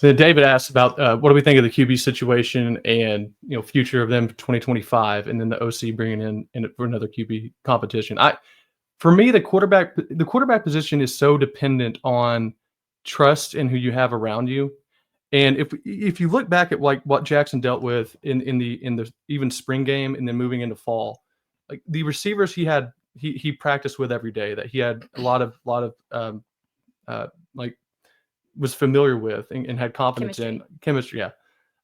Then David asked about what do we think of the QB situation and future of them for 2025, and then the OC bringing in for another QB competition. For me, the quarterback position is so dependent on trust and who you have around you. And if you look back at like what Jackson dealt with in the even spring game and then moving into fall, like the receivers he practiced with every day, that he had a lot of like was familiar with and had confidence in chemistry. Yeah.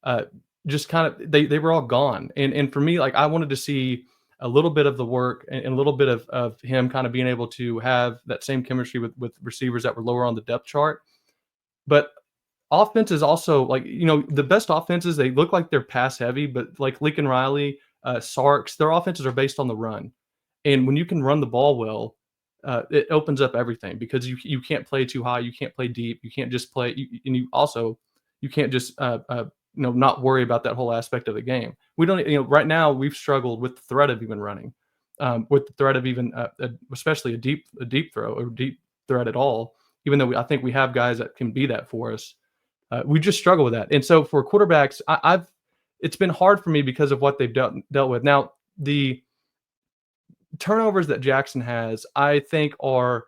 Uh, just kind of they were all gone. And for me, like I wanted to see a little bit of the work and a little bit of him kind of being able to have that same chemistry with receivers that were lower on the depth chart. But offenses also, like, the best offenses, they look like they're pass heavy, but like Lincoln Riley, Sarks, their offenses are based on the run. And when you can run the ball well, it opens up everything because you can't play too high, you can't play deep, you can't just play, and you can't just not worry about that whole aspect of the game. We don't, right now we've struggled with the threat of even running, with the threat of even especially a deep throw or deep threat at all. Even though I think we have guys that can be that for us, we just struggle with that. And so for quarterbacks, it's been hard for me because of what they've dealt with. Now the turnovers that Jackson has, I think, are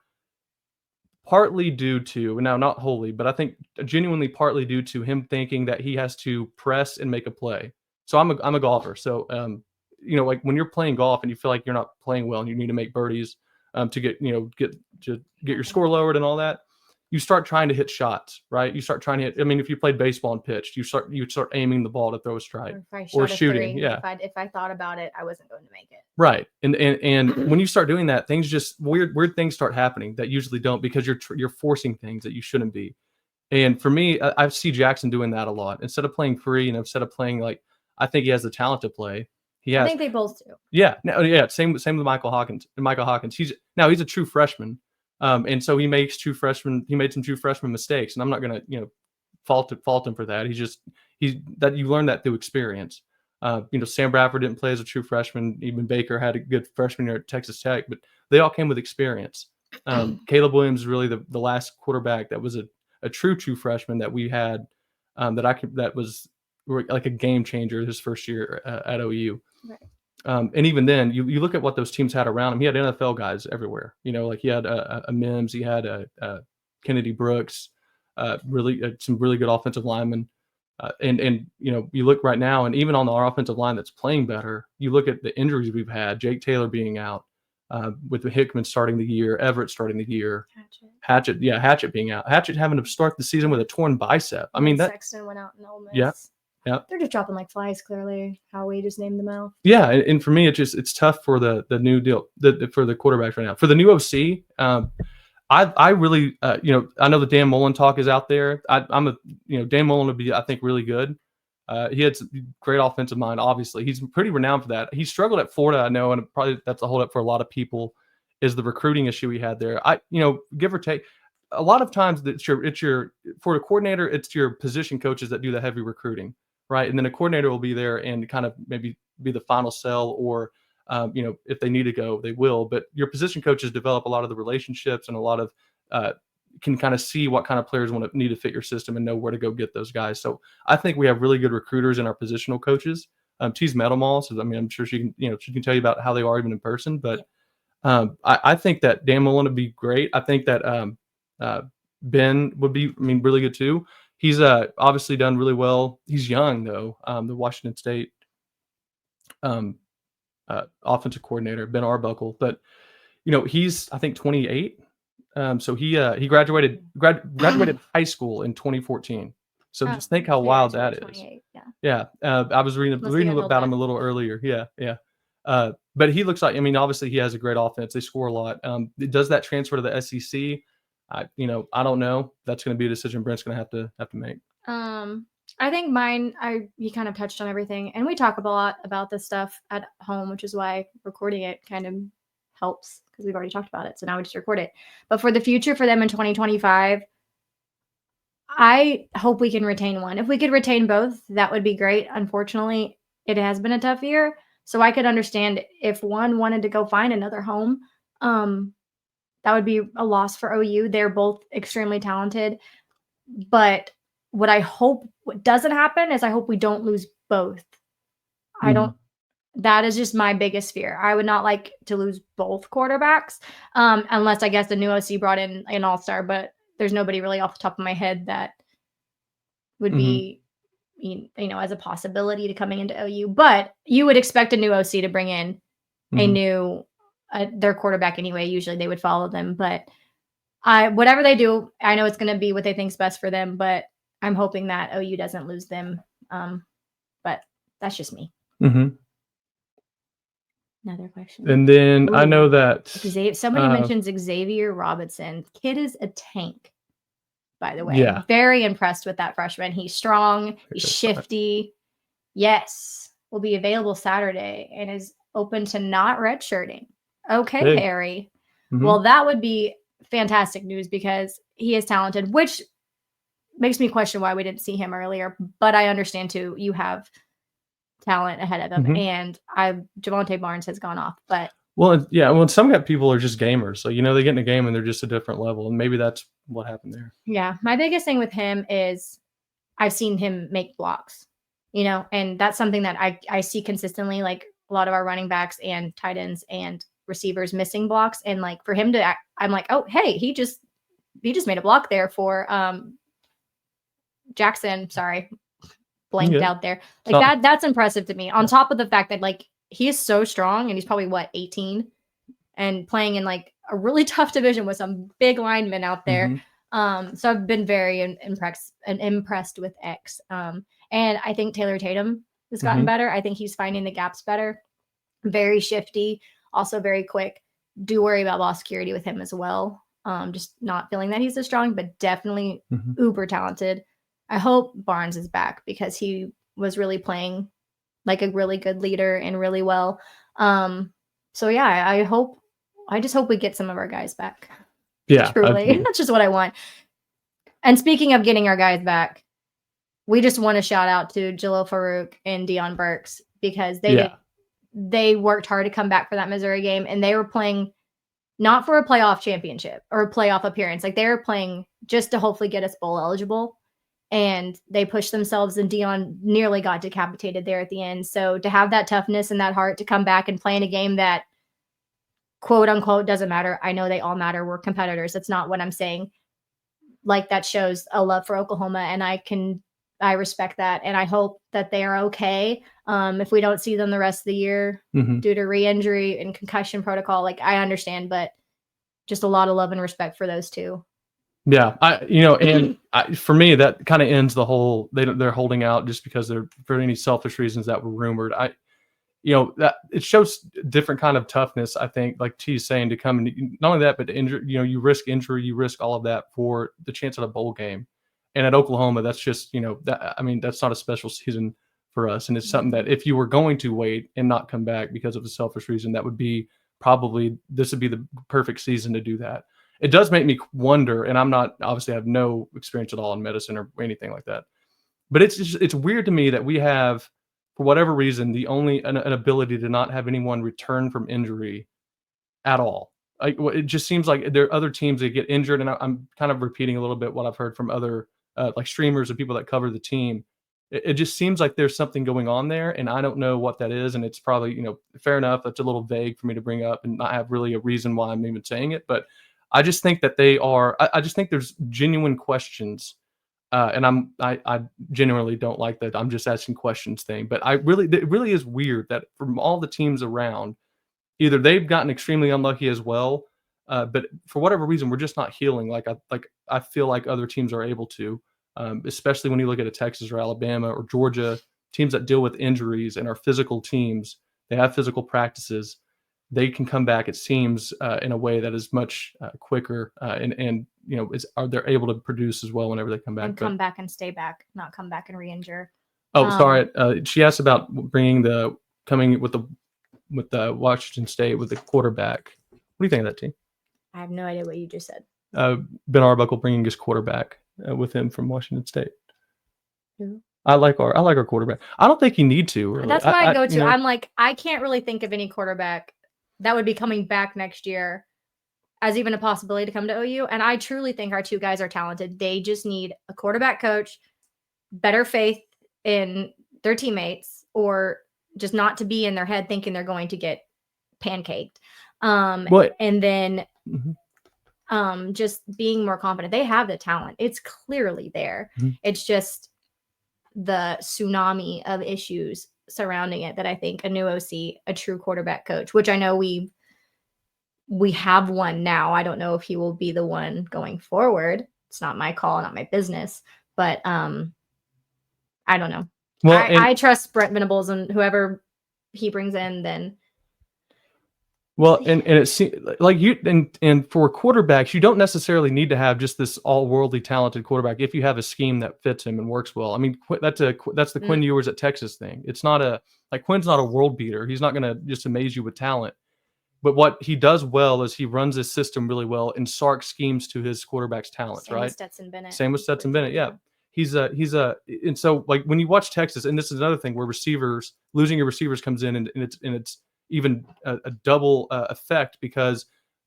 partly due to, now not wholly, but I think genuinely partly due to him thinking that he has to press and make a play. So I'm a golfer. So like when you're playing golf and you feel like you're not playing well and you need to make birdies to get your score lowered and all that, you start trying to hit shots, right? You start trying to hit. I mean, if you played baseball and pitched, you start aiming the ball to throw a strike or shooting. Three, yeah. If I thought about it, I wasn't going to make it. Right. And when you start doing that, things just weird things start happening that usually don't, because you're forcing things that you shouldn't be. And for me, I see Jackson doing that a lot. Instead of playing free and instead of playing like, I think he has the talent to play. I think they both do. Yeah. No, yeah. Same with Michael Hawkins. He's a true freshman. And so he made some true freshman mistakes. And I'm not gonna, fault him for that. That you learn that through experience. Sam Bradford didn't play as a true freshman. Even Baker had a good freshman year at Texas Tech, but they all came with experience. Caleb Williams is really the last quarterback that was a true freshman that we had, that was like a game changer his first year at OU. Right. And even then, you look at what those teams had around him. He had NFL guys everywhere. Like he had a Mims, he had a Kennedy Brooks, some really good offensive linemen. And you look right now, and even on our offensive line that's playing better, you look at the injuries we've had. Jake Taylor being out, with the Hickman starting the year, Everett starting the year, Hatchett being out, Hatchett having to start the season with a torn bicep. I mean, Sexton went out in Ole Miss. Yeah, they're just dropping like flies. Clearly, how we just named them out. Yeah, and for me, it's tough for the new deal for the quarterbacks right now. For the new OC, I really, I know the Dan Mullen talk is out there. Dan Mullen would be, I think, really good. He had some great offensive mind. Obviously, he's pretty renowned for that. He struggled at Florida, I know, and probably that's a holdup for a lot of people. Is the recruiting issue he had there? Give or take, a lot of times it's your for a coordinator, it's your position coaches that do the heavy recruiting, right? And then a coordinator will be there and kind of maybe be the final sell, or if they need to go, they will. But your position coaches develop a lot of the relationships and a lot of can kind of see what kind of players need to fit your system and know where to go get those guys. So I think we have really good recruiters in our positional coaches. T's Metalmall, so I mean, I'm sure she can tell you about how they are even in person. But I think that Dan Mullen would be great. I think that Ben would be, really good too. He's obviously done really well. He's young though. The Washington State offensive coordinator, Ben Arbuckle, but he's, I think, 28. So he graduated high school in 2014. So just think how wild that is. Yeah. I was reading about him a little earlier. Yeah. But he looks like, obviously he has a great offense. They score a lot. Does that transfer to the SEC? I don't know. That's going to be a decision Brent's going to have to make. I think mine, he kind of touched on everything, and we talk a lot about this stuff at home, which is why recording it kind of helps, because we've already talked about it. So now we just record it. But for the future for them in 2025, I hope we can retain one. If we could retain both, that would be great. Unfortunately, it has been a tough year. So I could understand if one wanted to go find another home. That would be a loss for OU. They're both extremely talented. But what I hope what doesn't happen is I hope we don't lose both. I Mhm. don't that is just my biggest fear. I would not like to lose both quarterbacks, unless I guess the new OC brought in an all-star, but there's nobody really off the top of my head that would Mhm. be, as a possibility to coming into OU. But you would expect a new OC to bring in a Mhm. new their quarterback anyway. Usually they would follow them, but I whatever they do, I know it's going to be what they think's best for them. But I'm hoping that OU doesn't lose them. But that's just me. Mhm. Another question. And then I know Ooh, that, somebody uh mentions Xavier Robinson. Kid is a tank, by the way. yeah. Very impressed with that freshman. He's strong, he's Very smart. shifty. Yes, will be available Saturday and is open to not redshirting. Okay, Big. Harry. Mhm. Well, that would be fantastic news because he is talented, which makes me question why we didn't see him earlier. But I understand too, you have talent ahead of him, Mhm. and Javonte Barnes has gone off, but Yeah, well, some people are just gamers, so, they get in a game and they're just a different level, and maybe that's what happened there. yeah, my biggest thing with him is I've seen him make blocks, and that's something that I see consistently, like a lot of our running backs and tight ends and receivers missing blocks, and like for him to, I'm like, oh hey, he just made a block there for Jackson. Sorry, blanked Yeah. out there. Like So that's impressive to me. On yeah. top of the fact that like he is so strong and he's probably what 18 and playing in like a really tough division with some big linemen out there. Mhm. So I've been very impressed with X. And I think Taylor Tatum has gotten Mhm. better. I think he's finding the gaps better. Very shifty, also very quick. Do worry about ball security with him as well. Just not feeling that he's as strong, but definitely Mhm. uber talented. I hope Barnes is back because he was really playing like a really good leader and really well. So yeah, I just hope we get some of our guys back. Yeah, Truly. absolutely. That's just what I want. And speaking of getting our guys back, we just want to shout out to Jalil Farouk and Dion Burks because Yeah. they worked hard to come back for that Missouri game and they were playing not for a playoff championship or a playoff appearance. Like they were playing just to hopefully get us bowl eligible. And they pushed themselves and Dion nearly got decapitated there at the end. So to have that toughness and that heart to come back and play in a game that quote unquote doesn't matter. I know they all matter. We're competitors. That's not what I'm saying. Like that shows a love for Oklahoma and I respect that and I hope that they are okay. If we don't see them the rest of the year Mhm. due to re-injury and concussion protocol, like I understand, but just a lot of love and respect for those two. Yeah, for me, that kinda ends the whole they're holding out just because they're for any selfish reasons that were rumored. That it shows different kind of toughness, I think, like T is saying, to come and not only that, but to injure, you risk injury, you risk all of that for the chance at a bowl game. And at Oklahoma, that's just, that's not a special season for us. And it's something that Mhm. if you were going to wait and not come back because of a selfish reason, that would be this would be the perfect season to do that. It does make me wonder, and I'm not obviously I have no experience at all in medicine or anything like that. But it's weird to me that we have, for whatever reason, the only an ability to not have anyone return from injury at all. It just seems like there are other teams that get injured, and I'm kind of repeating a little bit what I've heard from other like streamers and people that cover the team. It just seems like there's something going on there, and I don't know what that is. And it's probably fair enough. That's a little vague for me to bring up, and not have really a reason why I'm even saying it. But I just think that they are. I just think there's genuine questions and I genuinely don't like that I'm just asking questions thing, but it really is weird that from all the teams around, either they've gotten extremely unlucky as well, but for whatever reason, we're just not healing I feel like other teams are able to, especially when you look at a Texas or Alabama or Georgia, teams that deal with injuries and are physical teams. They have physical practices. They can come back, it seems, in a way that is much quicker, and they're able to produce as well whenever they come back. And But come back and stay back, not come back and re-injure. oh, Um, sorry, she asked about bringing the coming with the Washington State with the quarterback. What do you think of that team? I have no idea what you just said. Uh, Ben Arbuckle bringing his quarterback with him from Washington State. Who? I like our quarterback. I don't think you need to really. That's my go-to. I'm like, I can't really think of any quarterback that would be coming back next year as even a possibility to come to OU. And I truly think our two guys are talented. They just need a quarterback coach better faith in their teammates, or just not to be in their head thinking they're going to get pancaked. Well, And then mhm, just being more confident. They have the talent. It's clearly there. mhm. It's just the tsunami of issues surrounding it that I think a new OC, a true quarterback coach, which I know we have one now. I don't know if he will be the one going forward. It's not my call, not my business, but I don't know. Well, I trust Brent Venables, and whoever he brings in, then and it seems like you and for quarterbacks, you don't necessarily need to have just this all worldly talented quarterback if you have a scheme that fits him and works well. I mean, that's the mm, Quinn Ewers at Texas thing. It's not a like Quinn's not a world beater. He's not going to just amaze you with talent. But what he does well is he runs his system really well and Sark schemes to his quarterback's talents, same with right? Stetson Bennett Same with Stetson with Bennett. Yeah. Georgia. And so like when you watch Texas, and this is another thing where receivers losing your receivers comes in, and it's even a double effect, because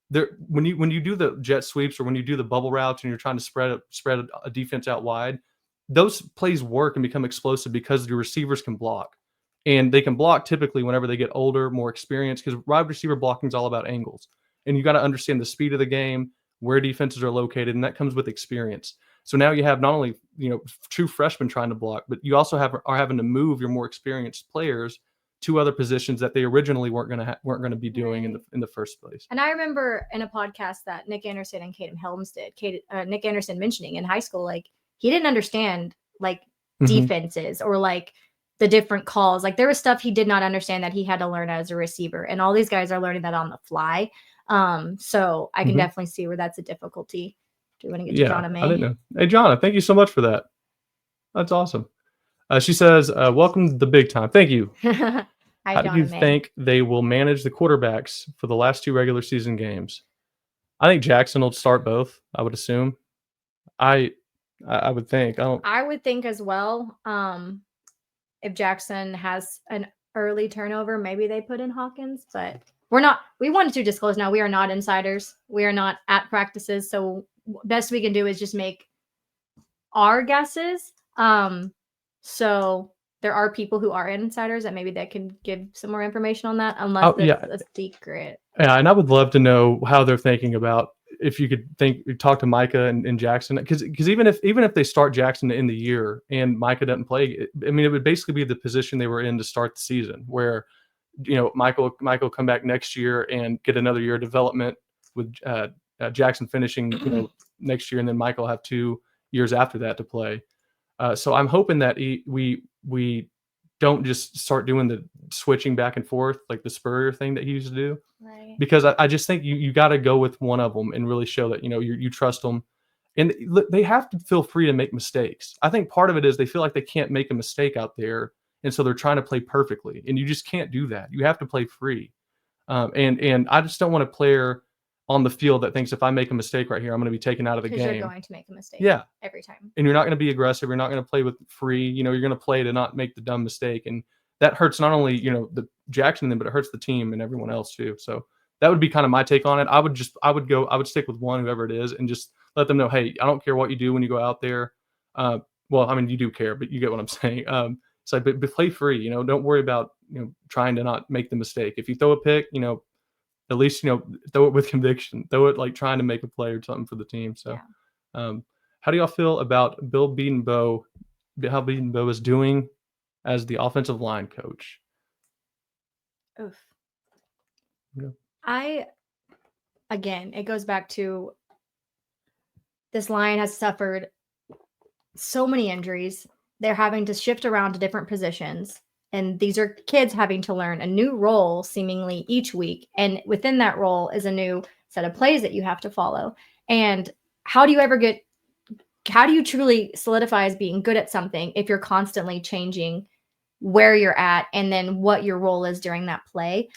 there when you do the jet sweeps or when you do the bubble routes and you're trying to spread a defense out wide, those plays work and become explosive because your receivers can block, and they can block typically whenever they get older, more experienced, because wide receiver blocking is all about angles, and you got to understand the speed of the game, where defenses are located, and that comes with experience. So now you have not only true freshmen trying to block, but you also are having to move your more experienced players to other positions that they originally weren't gonna be doing Right. in the first place. And I remember in a podcast that Nick Anderson and Kaden Helms did, Nick Anderson mentioning in high school, like he didn't understand like Hmm. defenses or like the different calls. Like there was stuff he did not understand that he had to learn as a receiver. And all these guys are learning that on the fly. So I can Hmm. definitely see where that's a difficulty. Do you want to get to Yeah, John and I didn't May? know. Hey, Jonna, thank you so much for that. That's awesome. She says, "Welcome to the big time." Thank you. Hi, How do John you and May. think they will manage the quarterbacks for the last two regular season games? I think Jackson will start both. I would assume. I I would think. I don't. I would think as well. If Jackson has an early turnover, maybe they put in Hawkins, but we wanted to disclose now, we are not insiders. We are not at practices. So best we can do is just make our guesses. So there are people who are insiders that maybe they can give some more information on that, unless Oh it's yeah, a secret. yeah, and I would love to know how they're thinking about, if you could talk to Micah and Jackson, because even if they start Jackson in the year and Micah doesn't play, I mean, it would basically be the position they were in to start the season, where Michael come back next year and get another year of development with Jackson finishing next year, and then Michael have 2 years after that to play. So I'm hoping that we don't just start doing the switching back and forth like the Spurrier thing that he used to do, Right. because I just think you got to go with one of them and really show that you trust them, and they have to feel free to make mistakes. I think part of it is they feel like they can't make a mistake out there, and so they're trying to play perfectly, and you just can't do that. You have to play free, and I just don't want a player on the field that thinks if I make a mistake right here, I'm going to be taken out of the Because you're game. going to make a mistake Yeah, every time. and you're not going to be aggressive. You're not going to play with free. You're going to play to not make the dumb mistake, and that hurts not only the Jackson then, but it hurts the team and everyone else too. So that would be kind of my take on it. I would stick with one, whoever it is, and just let them know, hey, I don't care what you do when you go out there. Well, I mean, you do care, but you get what I'm saying. So, but play free. Don't worry about trying to not make the mistake. If you throw a pick, at least throw it with conviction. Throw it like trying to make a play or something for the team. So. Yeah. How do y'all feel about Bill Bedenbaugh, how Bedenbaugh is doing as the offensive line coach? Oof. Yeah. Again, it goes back to this line has suffered so many injuries. They're having to shift around to different positions. And these are kids having to learn a new role seemingly each week. And within that role is a new set of plays that you have to follow. And how do you truly solidify as being good at something if you're constantly changing where you're at and then what your role is during that play?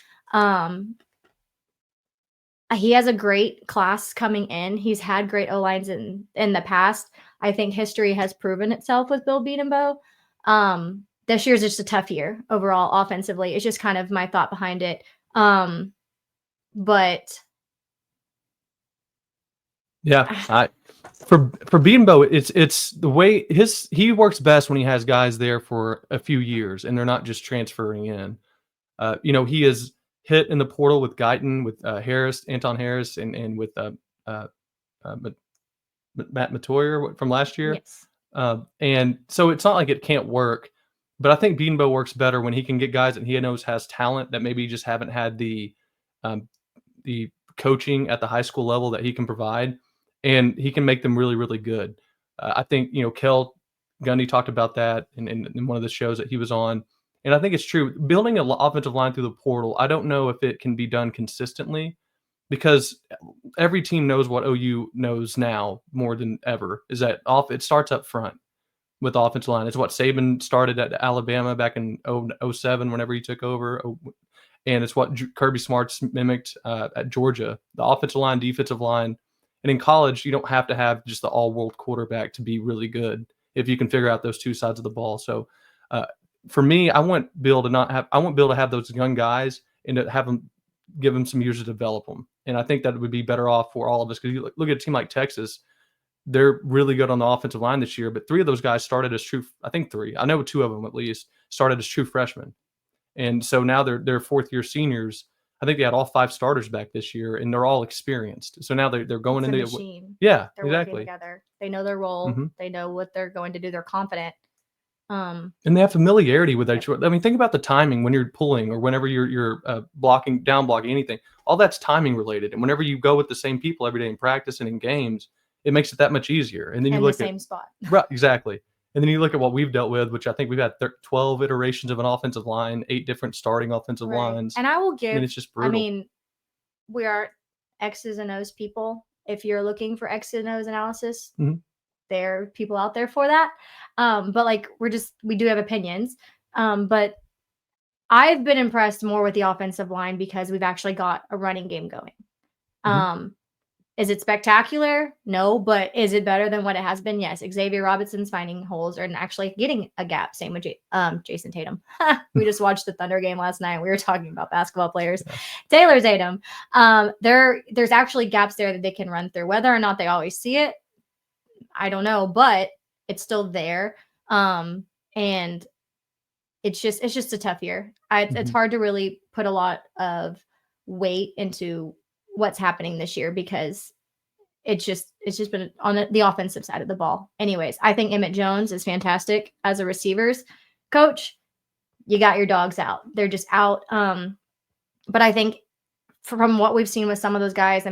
He has a great class coming in. He's had great O-lines in the past. I think history has proven itself with Bill Bedenbaugh. This year's just a tough year overall offensively. It's just kind of my thought behind it. But Yeah, for Beanbo, it's the way he works best when he has guys there for a few years and they're not just transferring in. He has hit in the portal with Guyton, with Anton Harris, and with uh, Matt Matoyer from last year. Yes. And so it's not like it can't work, but I think Beanbo works better when he can get guys that he knows has talent that maybe just haven't had um, the coaching at the high school level that he can provide, and he can make them really, really good. I think Kel Gundy talked about that in one of the shows that he was on, and I think it's true. Building an offensive line through the portal, I don't know if it can be done consistently because every team knows what OU knows now more than ever is that it starts up front with offensive line. It's what Saban started at Alabama back in 07 whenever he took over. And it's what Kirby Smart's mimicked at Georgia. The offensive line, defensive line. And in college, you don't have to have just the all-world quarterback to be really good if you can figure out those two sides of the ball. So for me, I want Bill to have those young guys and to have them give them some years to develop them. And I think that would be better off for all of us because you look at a team like Texas. They're really good on the offensive line this year, but three of those guys started as I think three. I know two of them at least started as true freshmen. And so now they're fourth-year seniors. I think they had all five starters back this year, and they're all experienced. So now they're going into machine. Yeah, they're exactly. working together. They know their role. They know what they're going to do. They're confident. And they have familiarity with each other. I mean, think about the timing when you're pulling or whenever you're blocking, down blocking, anything. All that's timing related. And whenever you go with the same people every day in practice and in games, it makes it that much easier. And then you look the same spot. Right, exactly. And then you look at what we've dealt with, which I think we've had 12 iterations of an offensive line, 8 different starting offensive lines. And I will give, it's just brutal. We are X's and O's people. If you're looking for X's and O's analysis, there are people out there for that. But we do have opinions. But I've been impressed more with the offensive line because we've actually got a running game going. Is it spectacular? No, but is it better than what it has been? Yes. Xavier Robinson's finding holes and actually getting a gap. Same with Jason Tatum. We just watched the Thunder game last night. We were talking about basketball players. Yeah. Taylor Tatum. There's actually gaps there that they can run through. Whether or not they always see it, I don't know, but it's still there. And it's just a tough year. It's hard to really put a lot of weight into what's happening this year because it's just been on the offensive side of the ball. Anyways, I think Emmett Jones is fantastic as a receivers coach. You got your dogs out. They're just out. But I think from what we've seen with some of those guys,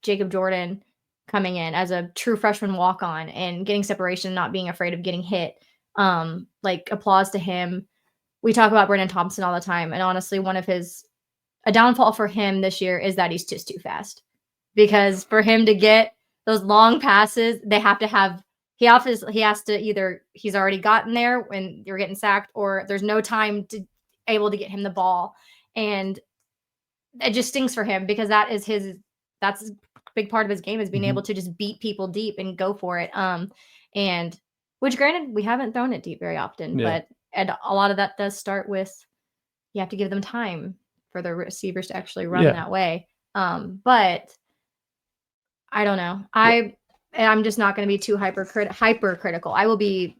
Jacob Jordan coming in as a true freshman walk-on and getting separation, not being afraid of getting hit. Applause to him. We talk about Brennan Thompson all the time. And honestly, a downfall for him this year is that he's just too fast. Because for him to get those long passes, he has to either he's already gotten there when you're getting sacked or there's no time to able to get him the ball. And it just stings for him because that's a big part of his game is being able to just beat people deep and go for it. And which granted, we haven't thrown it deep very often, but a lot of that does start with you have to give them time for the receivers to actually run that way. But I don't know. I'm just not going to be too hypercritical. I will be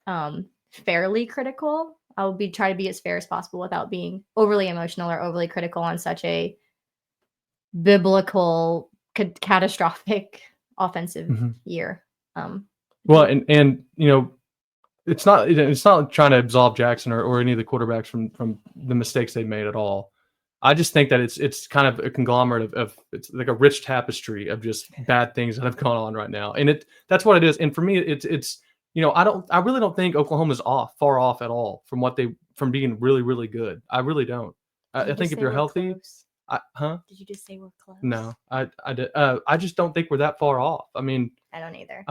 fairly critical. I will try to be as fair as possible without being overly emotional or overly critical on such a biblical catastrophic offensive year. Well, and it's not trying to absolve Jackson or any of the quarterbacks from the mistakes they made at all. I just think that it's kind of a conglomerate of it's like a rich tapestry of just bad things that have gone on right now, and that's what it is. And for me, it's I really don't think Oklahoma's far off at all from being really, really good. I really don't. I think if you're healthy, Did you just say we're close? No, I did. I just don't think we're that far off. I don't either.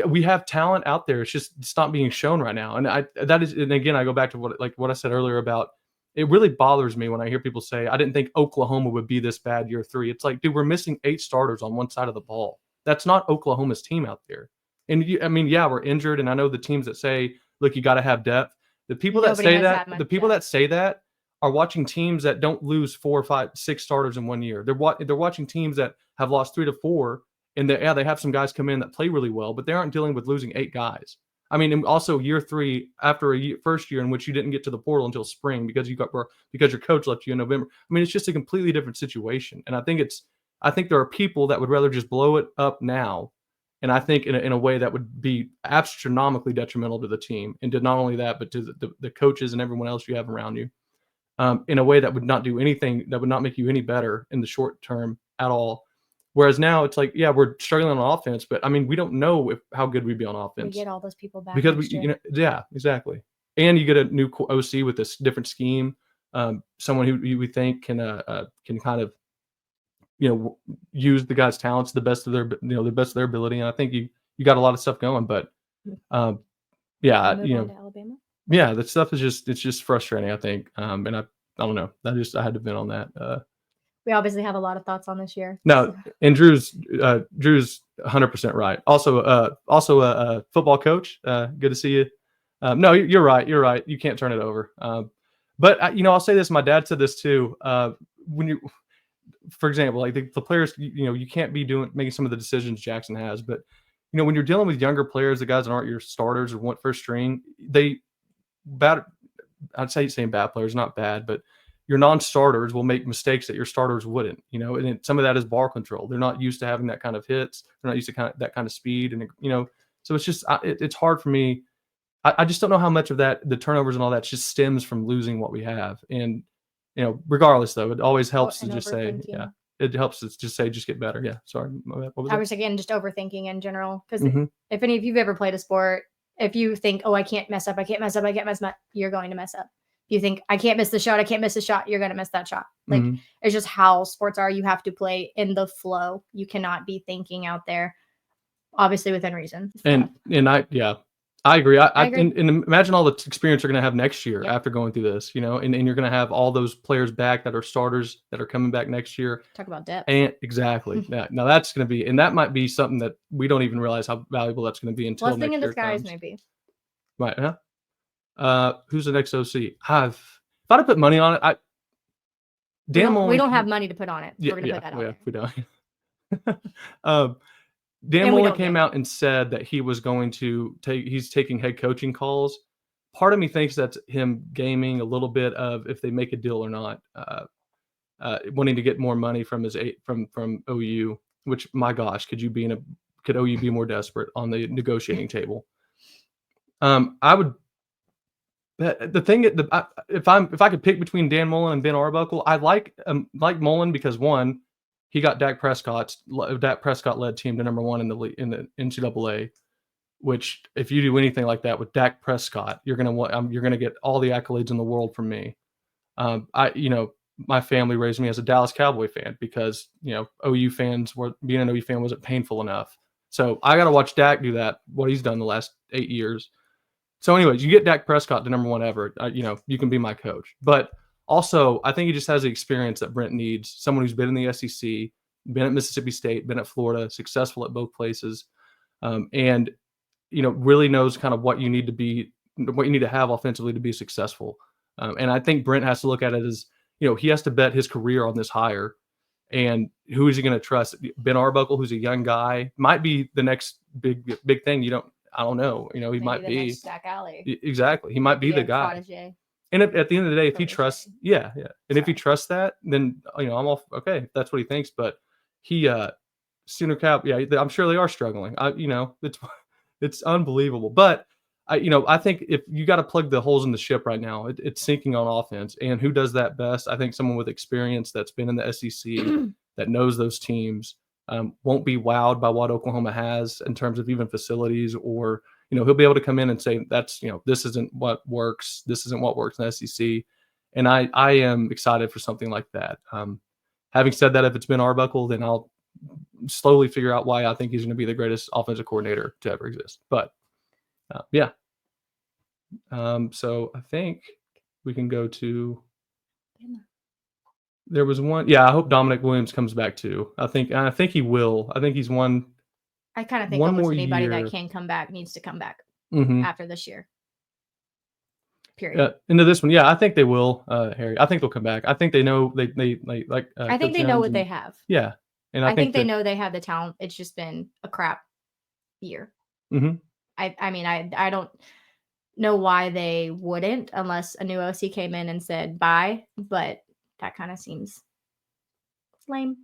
We have talent out there. It's not being shown right now. And and again, I go back to what I said earlier about it really bothers me when I hear people say, I didn't think Oklahoma would be this bad year 3. It's like, dude, we're missing 8 starters on one side of the ball. That's not Oklahoma's team out there. And we're injured. And I know the teams that say, look, you got to have depth. The people that say that are watching teams that don't lose 4, 5, 6 starters in 1 year. They're watching teams that have lost 3 to 4 And they have some guys come in that play really well, but they aren't dealing with losing 8 guys. I mean, and also year 3 after first year in which you didn't get to the portal until spring because your coach left you in November. I mean, it's just a completely different situation. And I think there are people that would rather just blow it up now. And I think in a way that would be astronomically detrimental to the team, and to not only that, but to the coaches and everyone else you have around you, in a way that would not do anything, that would not make you any better in the short term at all. Whereas now it's like, yeah, we're struggling on offense, but I mean, we don't know how good we'd be on We offense get all those people back because next year. yeah, exactly. And you get a new OC with this different scheme, someone who we think can kind of, use the guys' talents to the best of their ability. And I think you got a lot of stuff going, but yeah, Move on to Alabama. yeah, that stuff is it's just frustrating, I think. And I don't know. I had to vent on that. We obviously have a lot of thoughts on this year. No, and Drew's 100% right. Also a football coach. Good to see you. No, you're right. You're right. You can't turn it over. But I'll say this. My dad said this too. When you, for example, like the players, you can't be making some of the decisions Jackson has. But when you're dealing with younger players, the guys that aren't your starters or want first string, I'd say saying bad players, not bad, but your non-starters will make mistakes that your starters wouldn't, and some of that is ball control. They're not used to having that kind of hits. They're not used to that kind of speed. And, so it's just, it's hard for me. I just don't know how much of that, the turnovers and all that just stems from losing what we have. And, regardless though, it always helps to just say, yeah, it helps to just say, just get better. Yeah. Sorry. What was I was again, just overthinking in general. Cause Mhm. if any of you've ever played a sport, if you think, oh, I can't mess up, you're going to mess up. If you think I can't miss the shot, you're going to miss that shot. Like it's just how sports are. You have to play in the flow. You cannot be thinking out there, obviously within reason. And I agree. I agree. And imagine all the experience you're going to have next year Yep. after going through this, and you're going to have all those players back that are starters that are coming back next year. Talk about depth. And exactly. Now that's going to be, and that might be something that we don't even realize how valuable that's going to be until Blessing next in year disguise, comes. maybe. Right. Huh? Who's the next OC? If I'd have put money on it, we don't have money to put on it. So we're going to put that on. We don't. Dan Mullen came out and said that he was going to he's taking head coaching calls. Part of me thinks that's him gaming a little bit of if they make a deal or not, wanting to get more money from from OU. Which, my gosh, could OU be more desperate on the negotiating table? I would. The thing, if I could pick between Dan Mullen and Ben Arbuckle, I like Mullen because one, he got Dak Prescott led team to number 1 in the NCAA, which if you do anything like that with Dak Prescott, you're gonna get all the accolades in the world from me. My family raised me as a Dallas Cowboy fan because OU fans being an OU fan wasn't painful enough. So I got to watch Dak do what he's done the last 8 years. So anyways, you get Dak Prescott to number 1 ever, you can be my coach. But also, I think he just has the experience that Brent needs, someone who's been in the SEC, been at Mississippi State, been at Florida, successful at both places, and really knows kind of what you need to have offensively to be successful. And I think Brent has to look at it as, he has to bet his career on this hire. And who is he going to trust? Ben Arbuckle, who's a young guy, might be the next big thing. I don't know. He Maybe might be Stack Alley. Exactly. He might be the guy. Protege. And at the end of the day, if he trusts, and Sorry. if he trusts that, then I'm all okay. If that's what he thinks. But he, Sooner Cap, I'm sure they are struggling. It's unbelievable. But I think if you got to plug the holes in the ship right now, it's sinking on offense. And who does that best? I think someone with experience that's been in the SEC that knows those teams. Won't be wowed by what Oklahoma has in terms of even facilities, or he'll be able to come in and say that's this isn't what works. This isn't what works in the SEC, and I am excited for something like that. Having said that, if it's Ben Arbuckle, then I'll slowly figure out why I think he's going to be the greatest offensive coordinator to ever exist. But so I think we can go to. There was one. Yeah, I hope Dominic Williams comes back too. I think he will. I think he's one. I kind of think almost anybody that can come back needs to come back after this year. Period. Into this one, I think they will, Harry. I think they'll come back. I think they know they like. I think they know what they have. Yeah, And I I think think they that know they have the talent. It's just been a crap year. mhm. I mean, I don't know why they wouldn't unless a new OC came in and said bye, but that kind of seems lame.